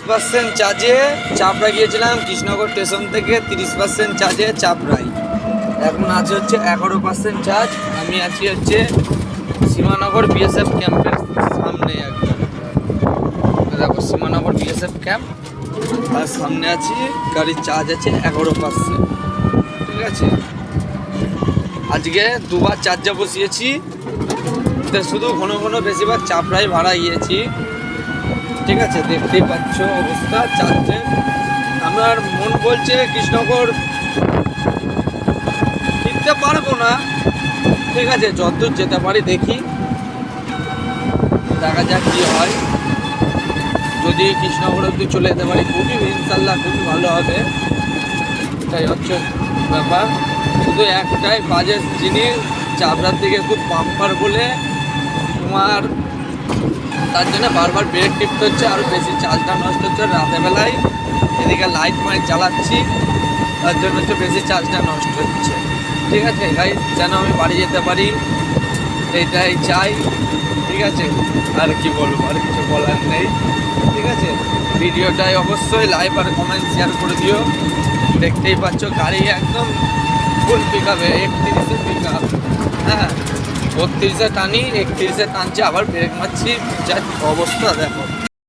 30% চার্জে চাপড়া গিয়েছিলাম, কৃষ্ণনগর স্টেশন থেকে 30% চার্জে চাপড়াই। এখন আছে হচ্ছে 11% চার্জ। আমি আছি হচ্ছে সীমানগর বিএসএফ ক্যাম্পের সামনে। একদম দেখো সীমানগর বিএসএফ ক্যাম্প, আর সামনে আছি। গাড়ির চার্জ আছে 11%। ঠিক আছে, আজকে দুবার চার্জে বসিয়েছি, শুধু ঘন ঘন বেশিরভাগ চাপড়াই ভাড়া গিয়েছি। ঠিক আছে, দেখতেই পাচ্ছ অবস্থা চার্জে। আমার মন বলছে কৃষ্ণনগর ফিরতে পারবো না। ঠিক আছে, যতদূর যেতে পারি দেখি, দেখা যাক কী হয়। যদি কৃষ্ণনগর অব্দি চলে যেতে পারি খুবই ইনশাল্লাহ খুবই ভালো হবে। এটাই হচ্ছে ব্যাপার। শুধু একটাই বাজে জিনিস, চাপড়ার দিকে খুব পাম্পার বলে তোমার, তার জন্য বারবার ব্রেক টিপতে হচ্ছে, আরও বেশি চার্জটা নষ্ট হচ্ছে রাতেরবেলায়। এদিকে লাইট মাইট চালাচ্ছি, তার জন্য হচ্ছে বেশি চার্জটা নষ্ট হচ্ছে। ঠিক আছে গাইস, যেন আমি বাড়ি যেতে পারি এইটাই চাই। ঠিক আছে, আর কি বলবো, আর কিছু বলার নেই। ঠিক আছে, ভিডিওটাই অবশ্যই লাইক আর কমেন্ট শেয়ার করে দিও। দেখতেই পাচ্ছ গাড়ি একদম ফুল পিক আপে, 31-এ পিক আপ। হ্যাঁ, 32-এ টানি, 31-এ টানছে, আবার ব্রেক মারছি। যার অবস্থা দেখো।